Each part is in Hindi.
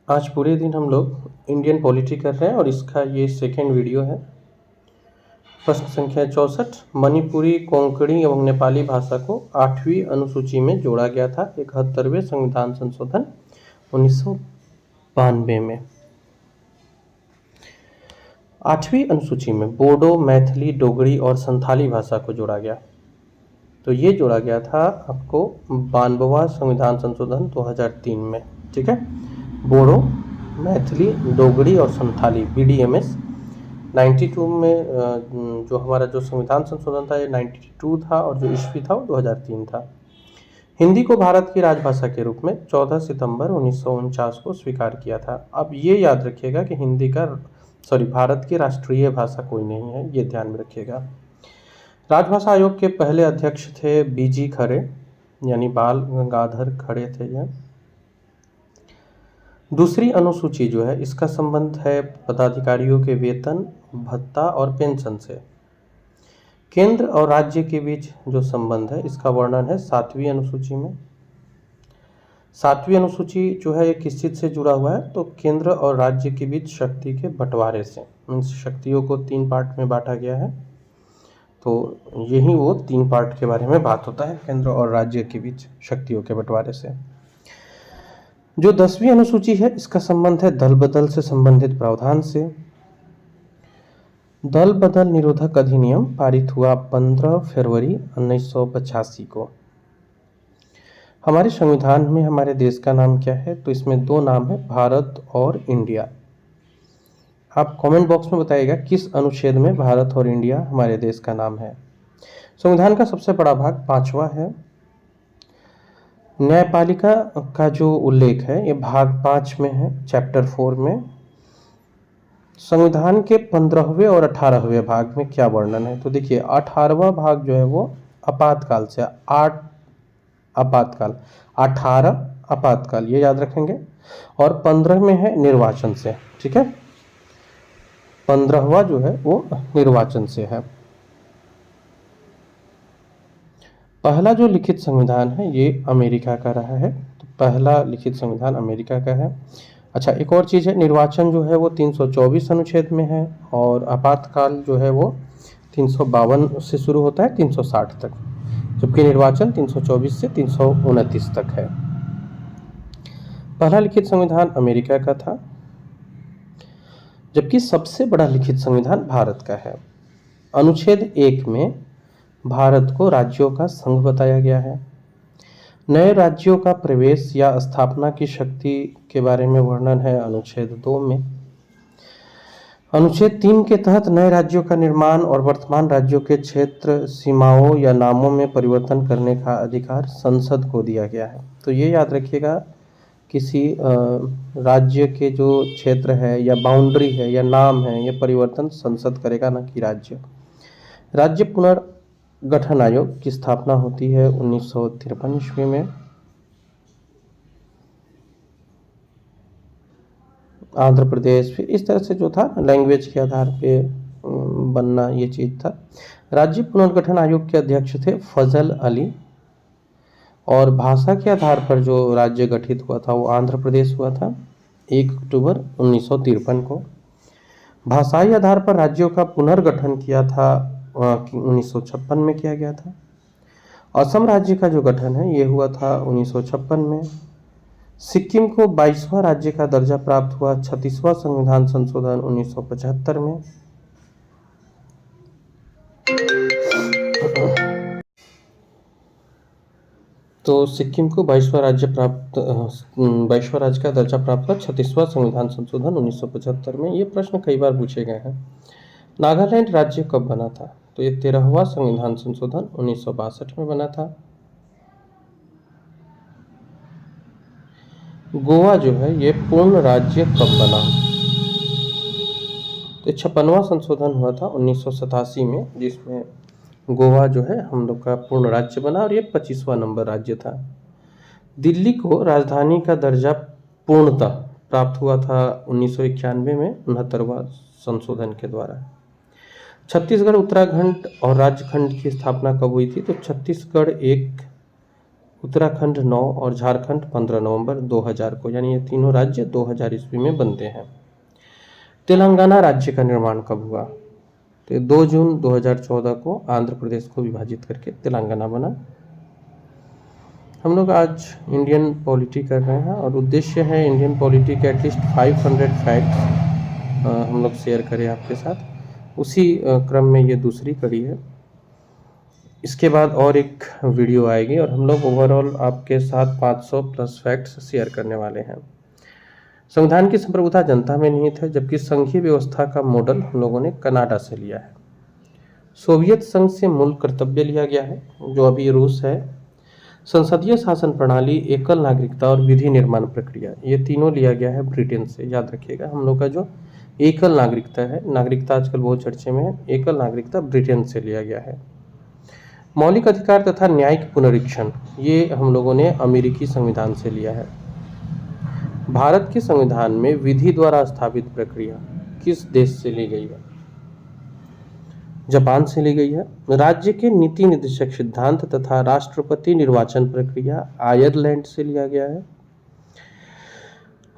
आज पूरे दिन हम लोग इंडियन पॉलिटी कर रहे हैं और इसका ये सेकेंड वीडियो है। प्रश्न संख्या 64। मणिपुरी, कोंकणी एवं नेपाली भाषा को 8वीं अनुसूची में जोड़ा गया था 71वें संविधान संशोधन 1992 में। 8वीं अनुसूची में बोडो, मैथिली, डोगरी और संथाली भाषा को जोड़ा गया। तो ये जोड़ा गया था आपको 92वां संविधान संशोधन 2003 में। ठीक है, बोडो, मैथिली, डोगरी और संथाली BDMS 92 में जो हमारा जो संविधान संशोधन था ये 92 था और जो ईस्वी था वो 2003 था। हिंदी को भारत की राजभाषा के रूप में 14 सितंबर 1949 को स्वीकार किया था। अब ये याद रखिएगा कि भारत की राष्ट्रीय भाषा कोई नहीं है, ये ध्यान में रखिएगा। राजभाषा आयोग के पहले अध्यक्ष थे BG खरे, यानी बाल गंगाधर खड़े थे यह। दूसरी अनुसूची जो है इसका संबंध है पदाधिकारियों के वेतन, भत्ता और पेंशन से। केंद्र और राज्य के बीच जो संबंध है इसका वर्णन है 7वीं अनुसूची में। 7वीं अनुसूची जो है ये किस चीज से जुड़ा हुआ है, तो केंद्र और राज्य के बीच शक्ति के बंटवारे से। मीन्स शक्तियों को 3 पार्ट में बांटा गया है, तो यही वो 3 पार्ट के बारे में बात होता है, केंद्र और राज्य के बीच शक्तियों के बंटवारे से। जो 10वीं अनुसूची है इसका संबंध है दल बदल से संबंधित प्रावधान से। दल बदल निरोधक अधिनियम पारित हुआ 15 फरवरी 1985 को। हमारे संविधान में हमारे देश का नाम क्या है, तो इसमें 2 नाम है, भारत और इंडिया। आप कमेंट बॉक्स में बताइएगा किस अनुच्छेद में भारत और इंडिया हमारे देश का नाम है। संविधान का सबसे बड़ा भाग 5वां है। न्यायपालिका का जो उल्लेख है ये भाग 5 में है, चैप्टर 4 में। संविधान के 15वें और 18वें भाग में क्या वर्णन है, तो देखिए 18वां भाग जो है वो आपातकाल से, 8 आपातकाल, 18 आपातकाल, ये याद रखेंगे। और 15 में है निर्वाचन से। ठीक है, 15वां जो है वो निर्वाचन से है। पहला जो लिखित संविधान है ये अमेरिका का रहा है, तो पहला लिखित संविधान अमेरिका का है। अच्छा, एक और चीज़ है, निर्वाचन जो है वो 324 अनुच्छेद में है और आपातकाल जो है वो 352 से शुरू होता है 360 तक, जबकि निर्वाचन 324 से 329 तक है। पहला लिखित संविधान अमेरिका का था, जबकि सबसे बड़ा लिखित संविधान भारत का है। अनुच्छेद 1 में भारत को राज्यों का संघ बताया गया है। नए राज्यों का प्रवेश या स्थापना की शक्ति के बारे में वर्णन है अनुच्छेद 2 में। अनुच्छेद 3 के तहत नए राज्यों का निर्माण और वर्तमान राज्यों के क्षेत्र, सीमाओं या नामों में परिवर्तन करने का अधिकार संसद को दिया गया है। तो ये याद रखिएगा, किसी राज्य के जो क्षेत्र है या बाउंड्री है या नाम है, ये परिवर्तन संसद करेगा, ना कि राज्य। राज्य पुनर्गठन आयोग की स्थापना होती है 1953 ईस्वी में। आंध्र प्रदेश, फिर इस तरह से जो था लैंग्वेज के आधार पे बनना, ये चीज़ था। राज्य पुनर्गठन आयोग के अध्यक्ष थे फजल अली, और भाषा के आधार पर जो राज्य गठित हुआ था वो आंध्र प्रदेश हुआ था 1 अक्टूबर 1953 को। भाषाई आधार पर राज्यों का पुनर्गठन किया था 1956 में किया गया था। असम राज्य का जो गठन है ये हुआ था 1956 में। सिक्किम को 22वां राज्य का दर्जा प्राप्त हुआ 36वां संविधान संशोधन 1975 में। तो सिक्किम को 22वां राज्य का दर्जा प्राप्त हुआ 36वां संविधान संशोधन 1975 में। ये प्रश्न कई बार पूछे गए हैं। नागालैंड राज्य कब बना था, तो ये 13वां संविधान संशोधन 1962 में बना था। गोवा जो है ये पूर्ण राज्य कब बना, तो 56वां संशोधन हुआ था 1987 में, जिसमें गोवा जो है हम लोग का पूर्ण राज्य बना और ये 25वां नंबर राज्य था। दिल्ली को राजधानी का दर्जा पूर्णतः प्राप्त हुआ था 1991 में 69वां संशोधन के द्वारा। छत्तीसगढ़, उत्तराखंड और राज्यखंड की स्थापना कब हुई थी, तो छत्तीसगढ़ एक उत्तराखंड 9 और झारखंड 15 नवंबर 2000 को, यानी ये तीनों राज्य 2000 ईस्वी में बनते हैं। तेलंगाना राज्य का निर्माण कब हुआ? तो 2 जून 2014 को आंध्र प्रदेश को विभाजित करके तेलंगाना बना। हम लोग आज इंडियन पॉलिटी कर रहे हैं और उद्देश्य है इंडियन पॉलिटी के एटलीस्ट 500 फैक्ट्स हम लोग शेयर करें आपके साथ। उसी क्रम में ये दूसरी कड़ी है। इसके बाद और एक वीडियो आएगी और हम लोग ओवरऑल आपके साथ 500 प्लस फैक्ट्स शेयर करने वाले हैं। संविधान की संप्रभुता जनता में निहित है, जबकि संघीय व्यवस्था का मॉडल हम लोगों ने कनाडा से लिया है। सोवियत संघ से मूल कर्तव्य लिया गया है, जो अभी रूस है। संसदीय शासन प्रणाली, एकल नागरिकता और विधि निर्माण प्रक्रिया, ये तीनों लिया गया है ब्रिटेन से। याद रखिएगा, हम लोग का जो एकल नागरिकता है, नागरिकता आजकल बहुत चर्चे में है, एकल नागरिकता ब्रिटेन से लिया गया है। मौलिक अधिकार तथा न्यायिक पुनरीक्षण, ये हम लोगों ने अमेरिकी संविधान से लिया है। भारत के संविधान में विधि द्वारा स्थापित प्रक्रिया किस देश से ली गई है? जापान से ली गई है। राज्य के नीति निर्देशक सिद्धांत तथा राष्ट्रपति निर्वाचन प्रक्रिया आयरलैंड से लिया गया है।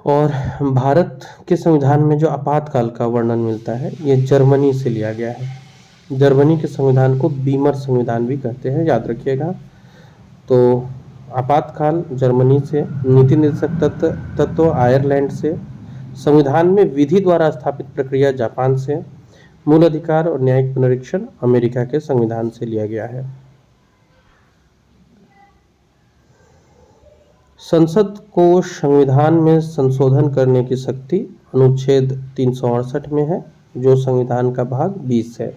और भारत के संविधान में जो आपातकाल का वर्णन मिलता है, ये जर्मनी से लिया गया है। जर्मनी के संविधान को बीमर संविधान भी कहते हैं, याद रखिएगा। तो आपातकाल जर्मनी से, नीति निर्देशक तत्व आयरलैंड से, संविधान में विधि द्वारा स्थापित प्रक्रिया जापान से, मूल अधिकार और न्यायिक पुनरीक्षण अमेरिका के संविधान से लिया गया है। संसद को संविधान में संशोधन करने की शक्ति अनुच्छेद 368 में है, जो संविधान का भाग 20 है।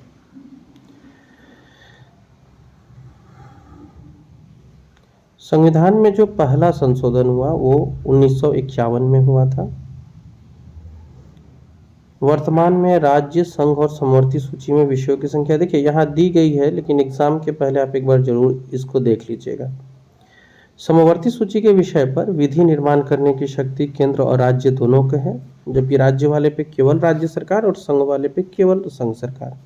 संविधान में जो पहला संशोधन हुआ वो 1951 में हुआ था। वर्तमान में राज्य, संघ और समवर्ती सूची में विषयों की संख्या देखिए यहाँ दी गई है, लेकिन एग्जाम के पहले आप एक बार जरूर इसको देख लीजिएगा। समवर्ती सूची के विषय पर विधि निर्माण करने की शक्ति केंद्र और राज्य दोनों के है, जबकि राज्य वाले पे केवल राज्य सरकार और संघ वाले पे केवल संघ सरकार।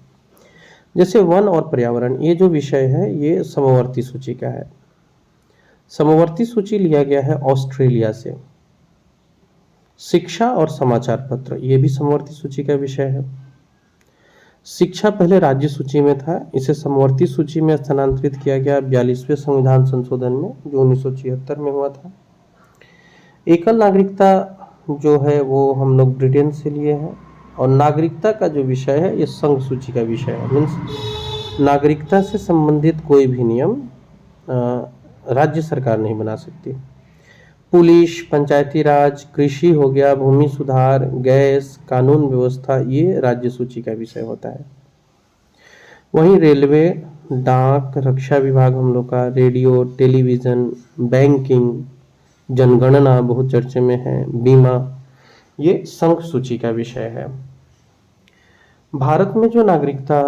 जैसे वन और पर्यावरण, ये जो विषय है ये समवर्ती सूची का है। समवर्ती सूची लिया गया है ऑस्ट्रेलिया से। शिक्षा और समाचार पत्र, ये भी समवर्ती सूची का विषय है। शिक्षा पहले राज्य सूची में था, इसे समवर्ती सूची में स्थानांतरित किया गया 42वें संविधान संशोधन में, जो 1976 में हुआ था। एकल नागरिकता जो है वो हम लोग ब्रिटेन से लिए हैं। और नागरिकता का जो विषय है ये संघ सूची का विषय है। मीन्स नागरिकता से संबंधित कोई भी नियम राज्य सरकार नहीं बना सकती। पुलिस, पंचायती राज, कृषि हो गया, भूमि सुधार, गैस, कानून व्यवस्था, ये राज्य सूची का विषय होता है। वहीं रेलवे, डाक, रक्षा विभाग हम लोग का, रेडियो, टेलीविजन, बैंकिंग, जनगणना बहुत चर्चे में है, बीमा, ये संघ सूची का विषय है। भारत में जो नागरिकता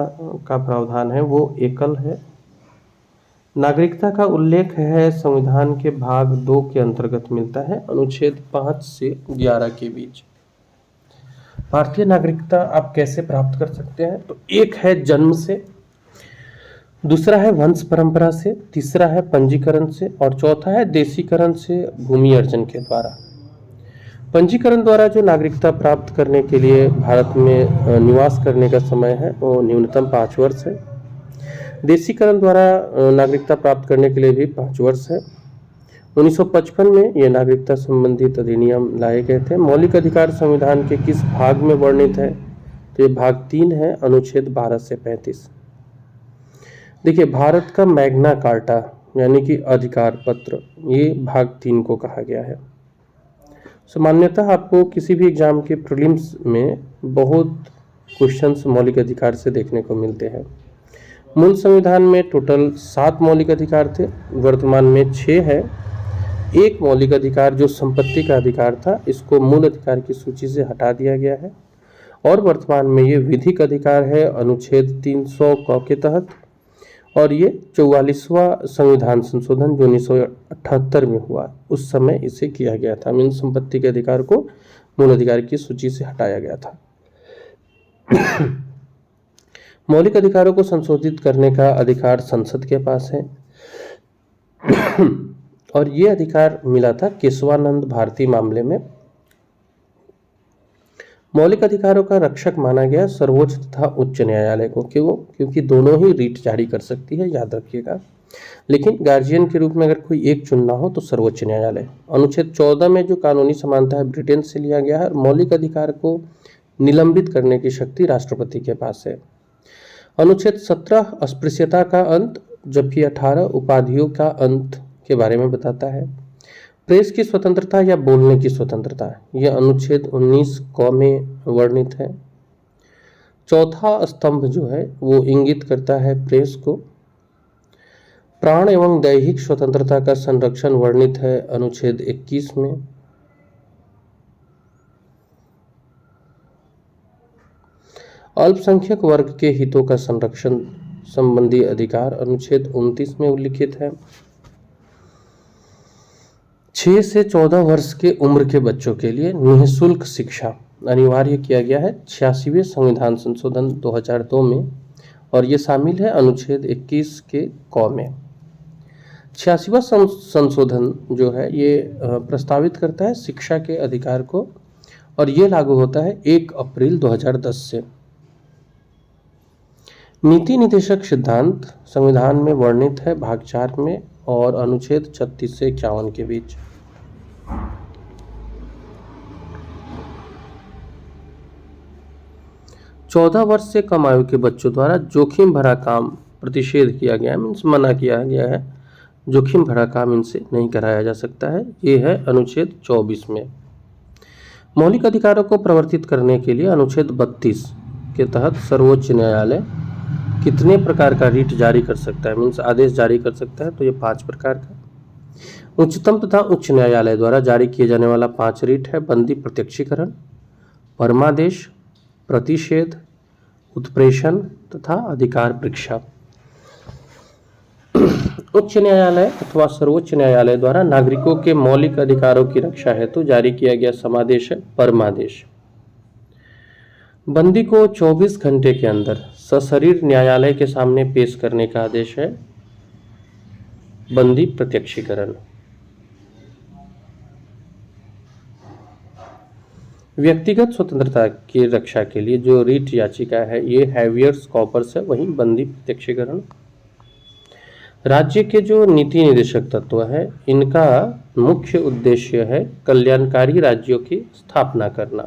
का प्रावधान है वो एकल है। नागरिकता का उल्लेख है संविधान के भाग 2 के अंतर्गत मिलता है, अनुच्छेद 5 से 11 के बीच। भारतीय नागरिकता आप कैसे प्राप्त कर सकते हैं? तो एक है जन्म से, दूसरा है वंश परंपरा से, तीसरा है पंजीकरण से और चौथा है देशीकरण से भूमि अर्जन के द्वारा। पंजीकरण द्वारा जो नागरिकता प्राप्त करने के लिए भारत में निवास करने का समय है वो न्यूनतम 5 वर्ष है। देशीकरण द्वारा नागरिकता प्राप्त करने के लिए भी 5 वर्ष है। 1955 में ये नागरिकता संबंधित अधिनियम लाए गए थे। मौलिक अधिकार संविधान के किस भाग में वर्णित है? तो ये भाग 3 है, अनुच्छेद 12 से 35। देखिए, भारत का मैग्ना कार्टा यानी कि अधिकार पत्र, ये भाग 3 को कहा गया है। सामान्यतः आपको किसी भी एग्जाम के प्रीलिम्स में बहुत क्वेश्चंस मौलिक अधिकार से देखने को मिलते हैं। मूल संविधान में टोटल 7 मौलिक अधिकार थे, वर्तमान में 6 है। एक मौलिक अधिकार जो संपत्ति का अधिकार था, इसको मूल अधिकार की सूची से हटा दिया गया है और वर्तमान में ये विधिक अधिकार है अनुच्छेद 300 क के तहत। और ये 44वां संविधान संशोधन जो 1978 में हुआ, उस समय इसे किया गया था। मीन संपत्ति के अधिकार को मूल अधिकार की सूची से हटाया गया था। मौलिक अधिकारों को संशोधित करने का अधिकार संसद के पास है और ये अधिकार मिला था केशवानंद भारती मामले में। मौलिक अधिकारों का रक्षक माना गया सर्वोच्च तथा उच्च न्यायालय को। क्यों? क्योंकि दोनों ही रीट जारी कर सकती है, याद रखिएगा। लेकिन गार्जियन के रूप में अगर कोई एक चुनना हो तो सर्वोच्च न्यायालय। अनुच्छेद 14 में जो कानूनी समानता है ब्रिटेन से लिया गया है। मौलिक अधिकार को निलंबित करने की शक्ति राष्ट्रपति के पास है। अनुच्छेद 17 अस्पृश्यता का अंत, जबकि 18 उपाधियों का अंत के बारे में बताता है। प्रेस की स्वतंत्रता या बोलने की स्वतंत्रता, यह अनुच्छेद 19 क में वर्णित है। चौथा स्तंभ जो है वो इंगित करता है प्रेस को। प्राण एवं दैहिक स्वतंत्रता का संरक्षण वर्णित है अनुच्छेद 21 में। अल्पसंख्यक वर्ग के हितों का संरक्षण संबंधी अधिकार अनुच्छेद 29 में उल्लिखित है। 6 से 14 वर्ष के उम्र के बच्चों के लिए निःशुल्क शिक्षा अनिवार्य किया गया है 86वें संविधान संशोधन 2002 में, और ये शामिल है अनुच्छेद 21 के क में। 86वां संशोधन जो है ये प्रस्तावित करता है शिक्षा के अधिकार को, और ये लागू होता है 1 अप्रैल 2010 से। नीति निदेशक सिद्धांत संविधान में वर्णित है भाग 4 में और अनुच्छेद 36 से 51 के बीच। चौदह वर्ष से कम आयु के बच्चों द्वारा जोखिम भरा काम प्रतिषेध किया गया, मीन्स मना किया गया है। जोखिम भरा काम इनसे नहीं कराया जा सकता है। ये है अनुच्छेद 24 में। मौलिक अधिकारों को प्रवर्तित करने के लिए अनुच्छेद 32 के तहत सर्वोच्च न्यायालय कितने प्रकार का रीट जारी कर सकता है, मीन्स आदेश जारी कर सकता है, तो ये 5 प्रकार का। उच्चतम तथा उच्च न्यायालय द्वारा जारी किए जाने वाला 5 रीट है बंदी प्रत्यक्षीकरण, परमादेश, प्रतिषेध, उत्प्रेषण तथा अधिकार परीक्षा। उच्च न्यायालय अथवा सर्वोच्च न्यायालय द्वारा नागरिकों के मौलिक अधिकारों की रक्षा हेतु जारी किया गया समादेश है परमादेश। बंदी को 24 घंटे के अंदर सशरीर न्यायालय के सामने पेश करने का आदेश है बंदी प्रत्यक्षीकरण। व्यक्तिगत स्वतंत्रता की रक्षा के लिए जो रीट याचिका है ये हैवियर्स कॉर्पस है, वहीं बंदी प्रत्यक्षीकरण। राज्य के जो नीति निदेशक तत्व है इनका मुख्य उद्देश्य है कल्याणकारी राज्यों की स्थापना करना।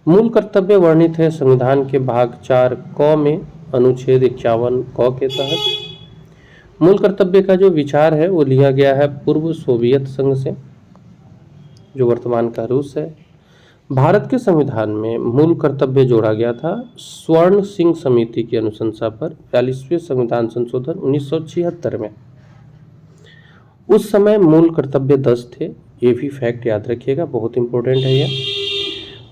मूल कर्तव्य वर्णित है संविधान के भाग 4 क में अनुच्छेद 51 क के तहत। मूल कर्तव्य का जो विचार है वो लिया गया है पूर्व सोवियत संघ से, जो वर्तमान का रूस है। भारत के संविधान में मूल कर्तव्य जोड़ा गया था स्वर्ण सिंह समिति की अनुशंसा पर 42वें संविधान संशोधन 1976 में। उस समय मूल कर्तव्य 10 थे, ये भी फैक्ट याद रखिएगा, बहुत इंपॉर्टेंट है ये।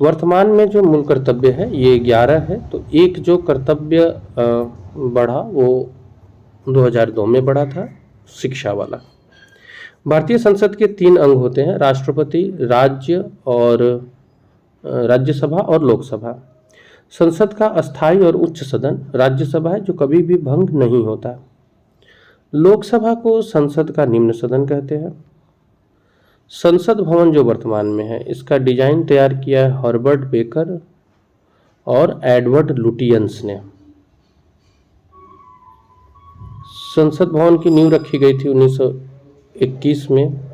वर्तमान में जो मूल कर्तव्य है ये 11 है, तो एक जो कर्तव्य बढ़ा वो 2002 में बढ़ा था, शिक्षा वाला। भारतीय संसद के 3 अंग होते हैं, राष्ट्रपति, राज्यसभा और लोकसभा। संसद का अस्थायी और उच्च सदन राज्यसभा है जो कभी भी भंग नहीं होता। लोकसभा को संसद का निम्न सदन कहते हैं। संसद भवन जो वर्तमान में है इसका डिजाइन तैयार किया है हर्बर्ट बेकर और एडवर्ड लुटियंस ने। संसद भवन की नींव रखी गई थी 1921 में।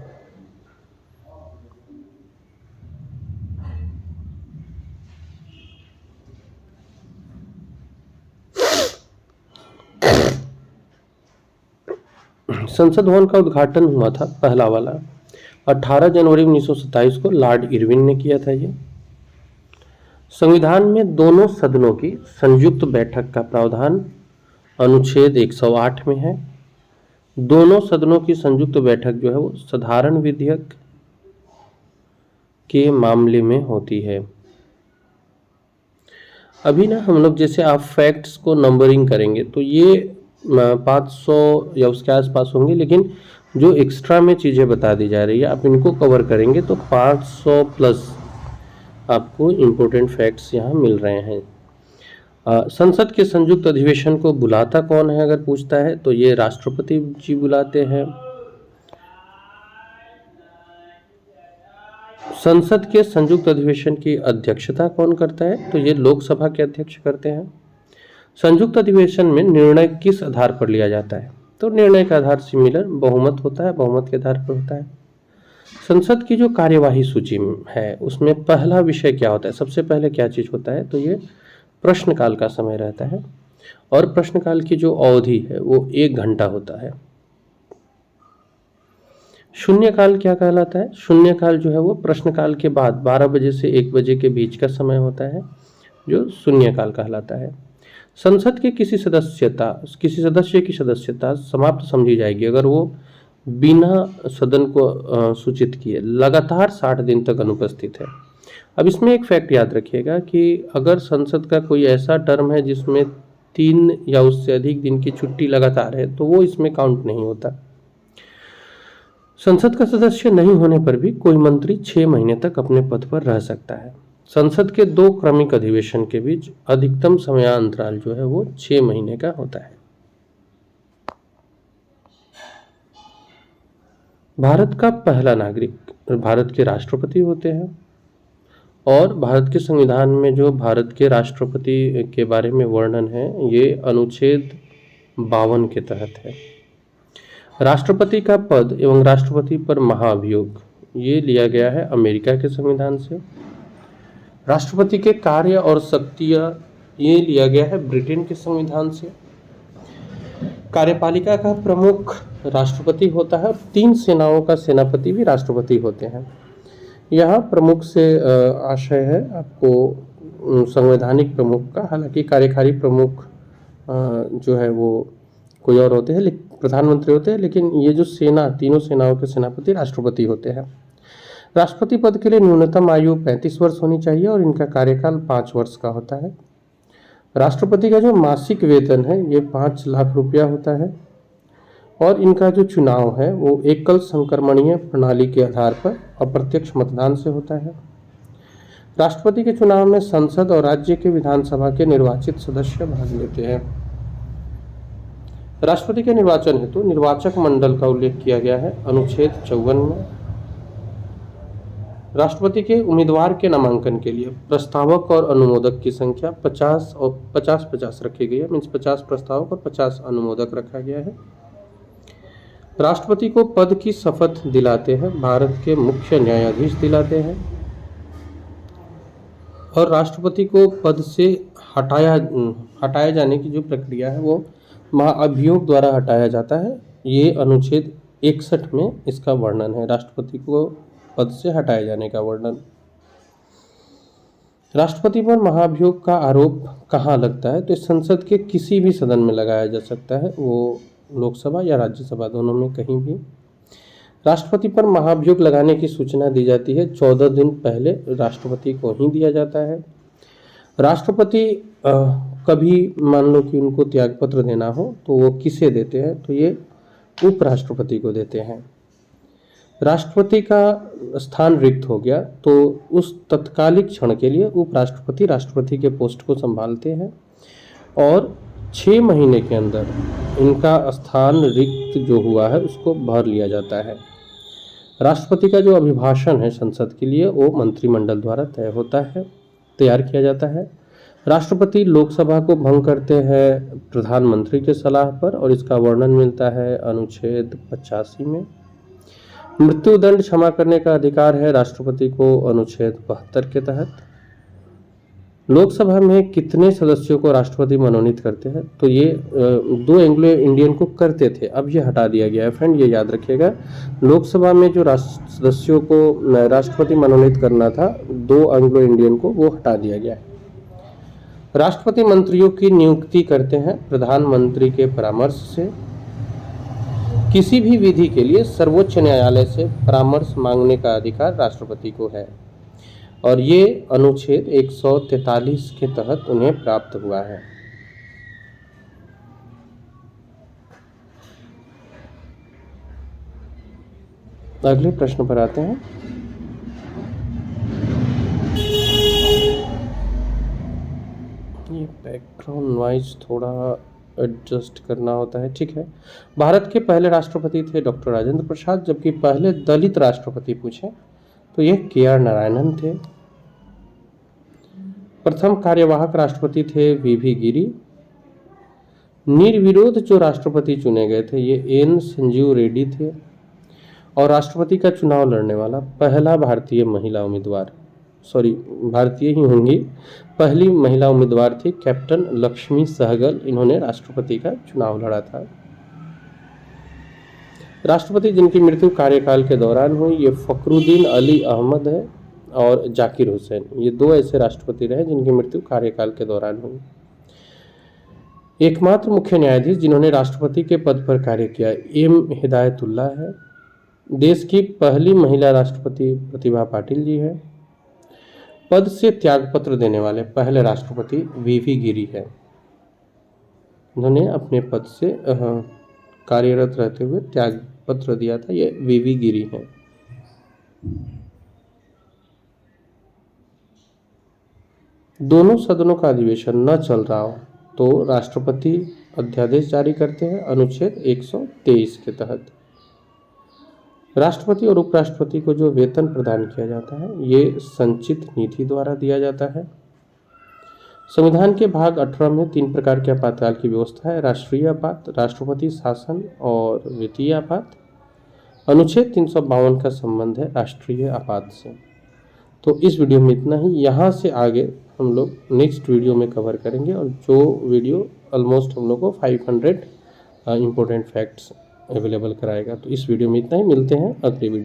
संसद भवन का उद्घाटन हुआ था पहला वाला 18 जनवरी 1927 को लॉर्ड इरविन ने किया था। ये संविधान में दोनों सदनों की संयुक्त बैठक का प्रावधान अनुच्छेद 108 में है। दोनों सदनों की संयुक्त बैठक जो है वो साधारण विधेयक के मामले में होती है। अभी ना हम लोग जैसे आप फैक्ट्स को नंबरिंग करेंगे तो ये 500 या उसके आसपास होंगे, लेकिन जो एक्स्ट्रा में चीज़ें बता दी जा रही है आप इनको कवर करेंगे तो 500 प्लस आपको इम्पोर्टेंट फैक्ट्स यहाँ मिल रहे हैं। संसद के संयुक्त अधिवेशन को बुलाता कौन है अगर पूछता है तो ये राष्ट्रपति जी बुलाते हैं। संसद के संयुक्त अधिवेशन की अध्यक्षता कौन करता है? तो ये लोकसभा के अध्यक्ष करते हैं। संयुक्त अधिवेशन में निर्णय किस आधार पर लिया जाता है? तो निर्णय का आधार सिमिलर बहुमत होता है, बहुमत के आधार पर होता है। संसद की जो कार्यवाही सूची है उसमें पहला विषय क्या होता है? सबसे पहले क्या चीज होता है? तो ये प्रश्नकाल का समय रहता है और प्रश्नकाल की जो अवधि है वो 1 घंटा होता है। शून्यकाल क्या कहलाता है? शून्यकाल जो है वो प्रश्नकाल के बाद 12 बजे से 1 बजे के बीच का समय होता है, जो शून्यकाल कहलाता है। संसद के किसी सदस्य की सदस्यता समाप्त समझी जाएगी अगर वो बिना सदन को सूचित किए लगातार 60 दिन तक अनुपस्थित है। अब इसमें एक फैक्ट याद रखिएगा कि अगर संसद का कोई ऐसा टर्म है जिसमें 3 या उससे अधिक दिन की छुट्टी लगातार है तो वो इसमें काउंट नहीं होता। संसद का सदस्य नहीं होने पर भी कोई मंत्री 6 महीने तक अपने पद पर रह सकता है। संसद के 2 क्रमिक अधिवेशन के बीच अधिकतम समयांतराल जो है वो 6 महीने का होता है। भारत का पहला नागरिक भारत के राष्ट्रपति होते हैं और भारत के संविधान में जो भारत के राष्ट्रपति के बारे में वर्णन है ये अनुच्छेद 52 के तहत है। राष्ट्रपति का पद एवं राष्ट्रपति पर महाभियोग ये लिया गया है अमेरिका के संविधान से। राष्ट्रपति के कार्य और शक्तियां ये लिया गया है ब्रिटेन के संविधान से। कार्यपालिका का प्रमुख राष्ट्रपति होता है और 3 सेनाओं का सेनापति भी राष्ट्रपति होते हैं। यहाँ प्रमुख से आशय है आपको संवैधानिक प्रमुख का, हालांकि कार्यकारी प्रमुख जो है वो कोई और होते हैं, प्रधानमंत्री होते हैं, लेकिन ये जो तीनों सेनाओं के सेनापति राष्ट्रपति होते हैं। राष्ट्रपति पद के लिए न्यूनतम आयु 35 वर्ष होनी चाहिए और इनका कार्यकाल 5 वर्ष का होता है। राष्ट्रपति का जो मासिक वेतन है ये 5 लाख रुपया होता है और इनका जो चुनाव है वो एकल संक्रमणीय प्रणाली के आधार पर अप्रत्यक्ष मतदान से होता है। राष्ट्रपति के चुनाव में संसद और राज्य के विधानसभा के निर्वाचित सदस्य भाग लेते हैं। राष्ट्रपति के निर्वाचन हेतु निर्वाचक मंडल का उल्लेख किया गया है अनुच्छेद 54 में। राष्ट्रपति के उम्मीदवार के नामांकन के लिए प्रस्तावक और अनुमोदक की संख्या 50 और 50-50 रखी गई है, मीन्स 50 प्रस्तावक और 50 अनुमोदक रखा गया है। राष्ट्रपति को पद की शपथ दिलाते हैं भारत के मुख्य न्यायाधीश दिलाते हैं और राष्ट्रपति को पद से हटाए जाने की जो प्रक्रिया है वो महाअभियोग द्वारा हटाया जाता है। ये अनुच्छेद 61 में इसका वर्णन है, राष्ट्रपति को पद से हटाए जाने का वर्णन। राष्ट्रपति पर महाअभियोग का आरोप कहाँ लगता है? तो संसद के किसी भी सदन में लगाया जा सकता है, वो लोकसभा या राज्यसभा दोनों में कहीं भी। राष्ट्रपति पर महाअभियोग लगाने की सूचना दी जाती है 14 दिन पहले राष्ट्रपति को ही दिया जाता है। राष्ट्रपति कभी मान लो कि उनको त्यागपत्र देना हो तो वो किसे देते हैं? तो ये उपराष्ट्रपति को देते हैं। राष्ट्रपति का स्थान रिक्त हो गया तो उस तत्कालिक क्षण के लिए उपराष्ट्रपति राष्ट्रपति के पोस्ट को संभालते हैं और 6 महीने के अंदर इनका स्थान रिक्त जो हुआ है उसको भर लिया जाता है। राष्ट्रपति का जो अभिभाषण है संसद के लिए वो मंत्रिमंडल द्वारा तैयार किया जाता है। राष्ट्रपति लोकसभा को भंग करते हैं प्रधानमंत्री के सलाह पर और इसका वर्णन मिलता है अनुच्छेद 85 में। मृत्युदंड क्षमा करने का अधिकार है राष्ट्रपति को अनुच्छेद 72 के तहत। लोकसभा में कितने सदस्यों को राष्ट्रपति मनोनीत करते हैं? तो ये 2 एंग्लो इंडियन को करते थे, अब ये हटा दिया गया है। फ्रेंड ये याद रखिएगा, लोकसभा में जो सदस्यों को राष्ट्रपति मनोनीत करना था 2 एंग्लो इंडियन को, वो हटा दिया गया है। राष्ट्रपति मंत्रियों की नियुक्ति करते हैं प्रधानमंत्री के परामर्श से। किसी भी विधि के लिए सर्वोच्च न्यायालय से परामर्श मांगने का अधिकार राष्ट्रपति को है और ये अनुच्छेद 143 के तहत उन्हें प्राप्त हुआ है। अगले प्रश्न पर आते हैं। ये बैकग्राउंड नॉइज थोड़ा एडजस्ट करना होता है, ठीक है। भारत के पहले राष्ट्रपति थे डॉक्टर राजेंद्र प्रसाद, जबकि पहले दलित राष्ट्रपति पूछे तो ये KR नारायणन थे। प्रथम कार्यवाहक राष्ट्रपति थे VV गिरी। निर्विरोध जो राष्ट्रपति चुने गए थे ये N संजीव रेड्डी थे। और राष्ट्रपति का चुनाव लड़ने वाला पहला भारतीय महिला उम्मीदवार, भारतीय ही होंगी, पहली महिला उम्मीदवार थी कैप्टन लक्ष्मी सहगल। इन्होंने राष्ट्रपति का चुनाव लड़ा था। राष्ट्रपति जिनकी मृत्यु कार्यकाल के दौरान हुई ये फखरुद्दीन अली अहमद है और जाकिर हुसैन। ये दो ऐसे राष्ट्रपति रहे जिनकी मृत्यु कार्यकाल के दौरान हुई। एकमात्र मुख्य न्यायाधीश जिन्होंने राष्ट्रपति के पद पर कार्य किया M हिदायतुल्लाह है। देश की पहली महिला राष्ट्रपति प्रतिभा पाटिल जी है। पद से त्यागपत्र देने वाले पहले राष्ट्रपति VV गिरी है। उन्होंने अपने पद से कार्यरत रहते हुए त्यागपत्र दिया था, ये VV गिरी है। दोनों सदनों का अधिवेशन न चल रहा हो तो राष्ट्रपति अध्यादेश जारी करते हैं अनुच्छेद 123 के तहत। राष्ट्रपति और उपराष्ट्रपति को जो वेतन प्रदान किया जाता है ये संचित निधि द्वारा दिया जाता है। संविधान के भाग 18 में 3 प्रकार के आपातकाल की व्यवस्था है, राष्ट्रीय आपात, राष्ट्रपति शासन और वित्तीय आपात। अनुच्छेद 352 का संबंध है राष्ट्रीय आपात से। तो इस वीडियो में इतना ही। यहाँ से आगे हम लोग नेक्स्ट वीडियो में कवर करेंगे और जो वीडियो ऑलमोस्ट हम लोग को 500 इम्पोर्टेंट फैक्ट्स अवेलेबल कराएगा। तो इस वीडियो में इतना ही, मिलते हैं अगले वीडियो।